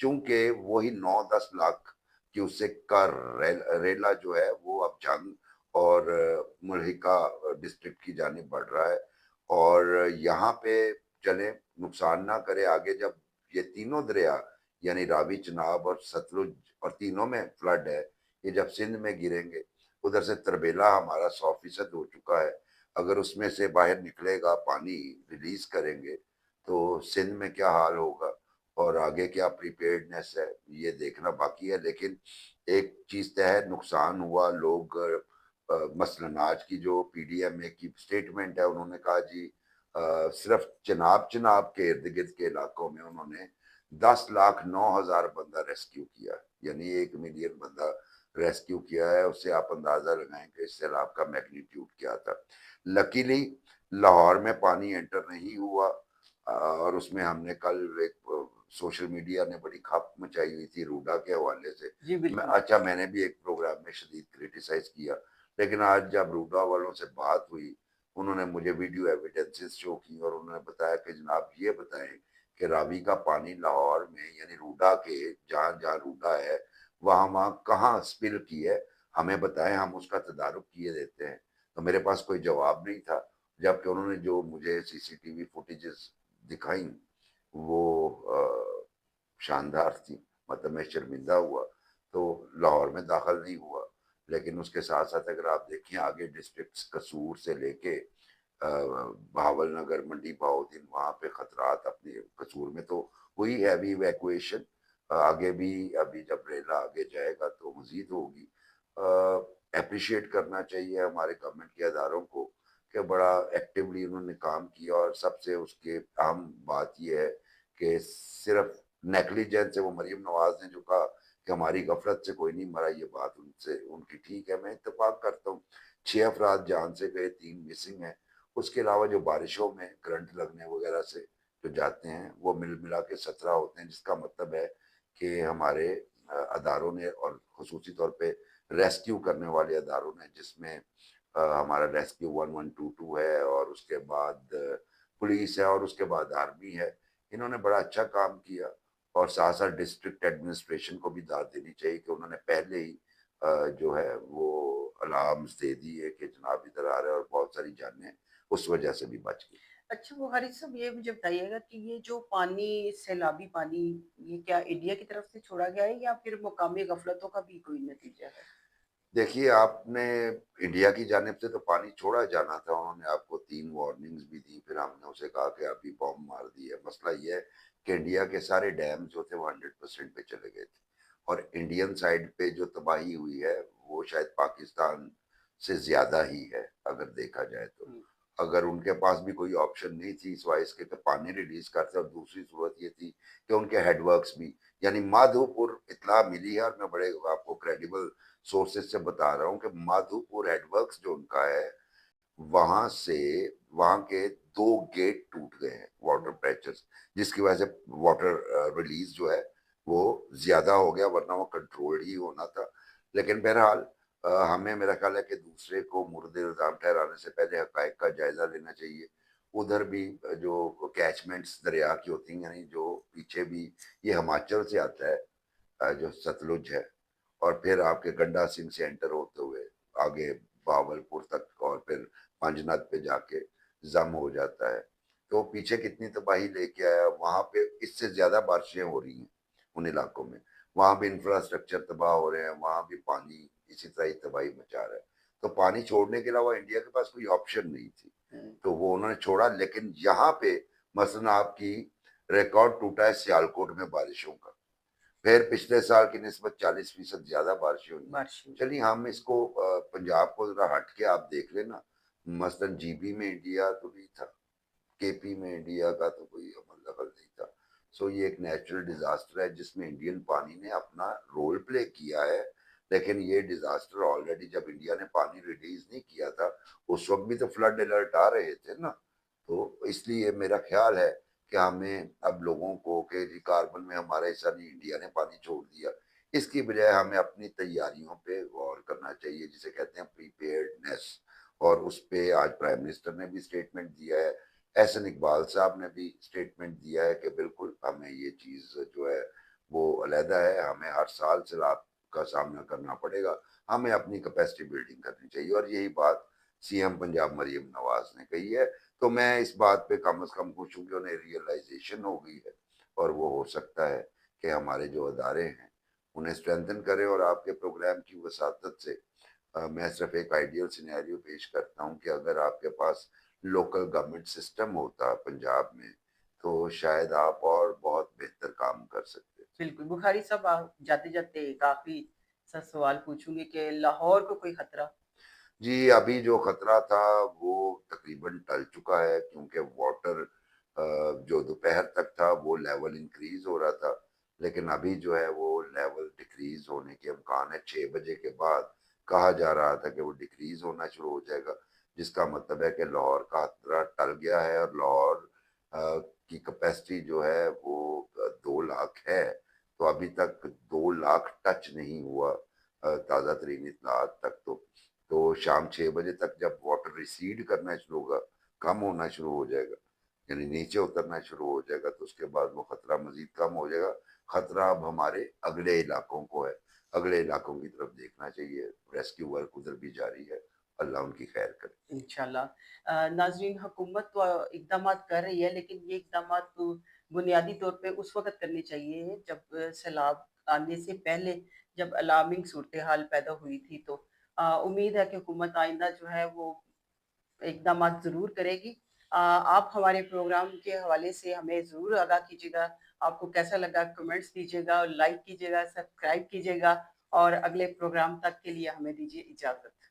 چونکہ وہی 9-10 لاکھ کیوسک کا ریلا جو ہے وہ اب جنگ اور ملحقہ ڈسٹرکٹ کی جانب بڑھ رہا ہے، اور یہاں پہ چلیں نقصان نہ کرے آگے جب یہ تینوں دریا یعنی راوی، چناب اور ستلج، اور تینوں میں فلڈ ہے، یہ جب سندھ میں گریں گے، ادھر سے تربیلا ہمارا 100% ہو چکا ہے، اگر اس میں سے باہر نکلے گا پانی ریلیز کریں گے تو سندھ میں کیا حال ہوگا اور آگے کیا پریپیئرڈنیس ہے یہ دیکھنا باقی ہے۔ لیکن ایک چیز طے ہے، نقصان ہوا، لوگ مثلاً آج کی جو پی ڈی ایم اے کی سٹیٹمنٹ ہے، انہوں نے کہا جی صرف چناب کے ارد گرد کے علاقوں میں انہوں نے 10,09,000 بندہ ریسکیو کیا، یعنی 1 ملین بندہ ریسکیو کیا ہے۔ اس سے آپ اندازہ لگائیں کہ اس سیلاب کا میگنیٹیوڈ کیا تھا۔ لکیلی لاہور میں پانی انٹر نہیں ہوا، اور اس میں ہم نے کل ایک سوشل میڈیا نے بڑی کھپ مچائی ہوئی تھی روڈا کے حوالے سے، جی بالکل اچھا میں نے بھی ایک پروگرام میں شدید کریٹیسائز کیا، لیکن آج جب روڈا والوں سے بات ہوئی انہوں نے مجھے ویڈیو ایویڈنسز شو کی اور انہوں نے بتایا کہ جناب یہ بتائیں کہ راوی کا پانی لاہور میں یعنی روڈا کے جہاں جہاں روڈا ہے وہاں کہاں سپل کی ہے، ہمیں بتائیں، ہم اس کا تدارک کیے دیتے ہیں۔ تو میرے پاس کوئی جواب نہیں تھا، جبکہ انہوں نے جو مجھے سی سی ٹی وی فوٹیجز دکھائیں وہ شاندار تھی، مطلب میں شرمندہ ہوا، تو لاہور میں داخل نہیں ہوا، لیکن اس کے ساتھ ساتھ اگر آپ دیکھیں آگے ڈسٹرکٹس قصور سے لے کے بہاول نگر، منڈی بہاؤدین، وہاں پہ خطرات اپنے قصور میں تو ہوئی ہیوی ایویکویشن، آگے بھی ابھی جب ریلا آگے جائے گا تو مزید ہوگی۔ اپریشیٹ کرنا چاہیے ہمارے گورنمنٹ کے اداروں کو کہ بڑا ایکٹیولی انہوں نے کام کیا، اور سب سے اس کے اہم بات یہ ہے کہ صرف نیگلیجنس ہے، وہ مریم نواز نے جو کہا کہ ہماری غفلت سے کوئی نہیں مرا، یہ بات ان کی ٹھیک ہے، میں اتفاق کرتا ہوں۔ 6 افراد جان سے گئے، 3 مسنگ ہیں، اس کے علاوہ جو بارشوں میں کرنٹ لگنے وغیرہ سے جو جاتے ہیں وہ ملا کے 17 ہوتے ہیں، جس کا مطلب ہے کہ ہمارے اداروں نے، اور خصوصی طور پہ ریسکیو کرنے والے اداروں نے، جس میں ہمارا ریسکیو 1122 ہے، اور اس کے بعد پولیس ہے، اور اس کے بعد آرمی ہے، انہوں نے بڑا اچھا کام کیا۔ اور ساتھ ساتھ ڈسٹرکٹ ایڈمنسٹریشن کو بھی داد دینی چاہیے کہ انہوں نے پہلے ہی جو ہے وہ الارمز دے دیے کہ جناب ادھر آ رہے ہیں، اور بہت ساری جانیں اس وجہ سے بھی بچ گئی۔ اچھا بخاری صاحب یہ مجھے بتائیے گا کہ یہ جو پانی، سیلابی پانی، یہ کیا انڈیا کی طرف سے چھوڑا گیا ہے یا پھر مقامی غفلتوں کا بھی کوئی نتیجہ ہے؟ دیکھیے آپ نے انڈیا کی جانب سے تو پانی چھوڑا جانا تھا، انہوں نے آپ کو 3 وارننگز بھی دی، پھر ہم نے اسے کہا کہ ابھی بم مار دی ہے۔ مسئلہ یہ ہے کہ انڈیا کے سارے ڈیم جو تھے وہ 100% پہ چلے گئے تھے، اور انڈین سائڈ پہ جو تباہی ہوئی ہے وہ شاید پاکستان سے زیادہ ہی ہے اگر دیکھا جائے تو۔ ہم، اگر ان کے پاس بھی کوئی آپشن نہیں تھی سوائے اس کے کہ پانی ریلیز کرتے، اور دوسری صورت یہ تھی کہ ان کے ہیڈ ورکس بھی، یعنی مادھو پور اطلاع ملی ہے، اور میں بڑے آپ کو کریڈیبل سورسز سے بتا رہا ہوں کہ مادھو پور ہیڈ ورکس جو ان کا ہے وہاں سے، وہاں کے 2 گیٹ ٹوٹ گئے ہیں واٹر پریچرز، جس کی وجہ سے واٹر ریلیز جو ہے وہ زیادہ ہو گیا، ورنہ وہ کنٹرول ہی ہونا تھا۔ لیکن بہرحال ہمیں میرا خیال ہے کہ دوسرے کو مرد الزام ٹھہرانے سے پہلے حقائق کا جائزہ لینا چاہیے۔ ادھر بھی جو کیچمنٹس دریا کی ہوتی ہیں، یعنی جو پیچھے بھی یہ ہماچل سے آتا ہے جو ستلج ہے، اور پھر آپ کے گنڈا سنگھ سے انٹر ہوتے ہوئے آگے بہاول پور تک، اور پھر پنجنت پہ جا کے ضم ہو جاتا ہے، تو پیچھے کتنی تباہی لے کے آیا۔ وہاں پہ اس سے زیادہ بارشیں ہو رہی ہیں ان علاقوں میں، وہاں بھی انفراسٹرکچر تباہ ہو رہے ہیں، وہاں بھی پانی اسی طرح تباہی مچا رہا ہے۔ تو پانی چھوڑنے کے علاوہ انڈیا کے پاس کوئی آپشن نہیں تھی، تو وہ انہوں نے چھوڑا۔ لیکن یہاں پہ مثلاً آپ کی ریکارڈ ٹوٹا ہے سیالکوٹ میں بارشوں کا، پھر پچھلے سال کی نسبت 40% زیادہ بارشیں ہوئی ہیں۔ بارش ہوئی۔ چلیے ہم اس کو پنجاب کو ذرا ہٹ کے آپ دیکھ لینا، مثلاً جی بی میں انڈیا تو نہیں تھا، کے پی میں انڈیا کا تو کوئی عمل دخل نہیں تھا۔ سو یہ ایک نیچرل ڈیزاسٹر ہے جس میں انڈین پانی نے اپنا رول پلے کیا ہے، لیکن یہ ڈیزاسٹر آلریڈی جب انڈیا نے پانی ریلیز نہیں کیا تھا اس وقت بھی تو فلڈ الرٹ آ رہے تھے نا۔ تو اس لیے میرا خیال ہے کہ ہمیں اب لوگوں کو کہ جی کاربن میں ہمارا حصہ نہیں، انڈیا نے پانی چھوڑ دیا، اس کی بجائے ہمیں اپنی تیاریوں پہ غور کرنا چاہیے، جسے کہتے ہیں پریپیئرڈنیس، اور اس پہ آج پرائم منسٹر نے بھی اسٹیٹمنٹ دیا ہے، احسن اقبال صاحب نے بھی اسٹیٹمنٹ دیا ہے کہ بالکل ہمیں یہ چیز جو ہے وہ علیحدہ ہے. ہمیں ہر سال سیلاب کا سامنا کرنا پڑے گا. ہمیں اپنی کیپیسٹی بلڈنگ کرنی چاہیے, اور یہی بات سی ایم پنجاب مریم نواز نے کہی ہے. تو میں اس بات پہ کم از کم خوش ہوں کہ انہیں ریئلائزیشن ہو گئی ہے, اور وہ ہو سکتا ہے کہ ہمارے جو ادارے ہیں انہیں اسٹرینتھن کرے. اور آپ کے پروگرام کی وساطت سے میں صرف ایک آئیڈیل سینیریو پیش کرتا ہوں کہ اگر آپ کے پاس لوکل گورنمنٹ سسٹم ہوتا پنجاب میں تو شاید آپ اور بہت بہتر کام کر سکتے. بالکل بخاری صاحب, آپ جاتے جاتے ایک آخری سا سوال پوچھوں گی کہ لاہور کو کوئی خطرہ؟ جی, ابھی جو خطرہ تھا وہ تقریباً ٹل چکا ہے, کیونکہ واٹر جو دوپہر تک تھا وہ لیول انکریز ہو رہا تھا, لیکن ابھی جو ہے وہ لیول ڈکریز ہونے کے امکان ہے. 6 بجے کے بعد کہا جا رہا تھا کہ وہ ڈکریز ہونا شروع ہو جائے گا, جس کا مطلب ہے کہ لاہور کا خطرہ ٹل گیا ہے. اور لاہور کی کیپیسٹی جو ہے وہ 2 لاکھ ہے, تو ابھی تک 2 لاکھ ٹچ نہیں ہوا تازہ ترین اطلاعات تک. تو شام 6 بجے تک جب واٹر ریسیڈ کرنا شروع ہوگا, کم ہونا شروع ہو جائے گا, یعنی نیچے اترنا شروع ہو جائے گا, تو اس کے بعد وہ خطرہ مزید کم ہو جائے گا. خطرہ اب ہمارے اگلے علاقوں کو ہے, اگلے علاقوں کی طرف دیکھنا چاہیے. ریسکیو ورک ادھر بھی جاری ہے, اللہ ان کی خیر کرے. انشاءاللہ. ناظرین, حکومت تو اقدامات کر رہی ہے, لیکن یہ اقدامات تو بنیادی طور پہ اس وقت کرنی چاہیے جب سیلاب آنے سے پہلے, جب الارمنگ صورتحال پیدا ہوئی تھی. تو امید ہے کہ حکومت آئندہ جو ہے وہ اقدامات ضرور کرے گی. آپ ہمارے پروگرام کے حوالے سے ہمیں ضرور آگاہ کیجیے گا. آپ کو کیسا لگا کمنٹس دیجیے گا, لائک کیجیے گا, سبسکرائب کیجیے گا, اور اگلے پروگرام تک کے لیے ہمیں دیجیے اجازت.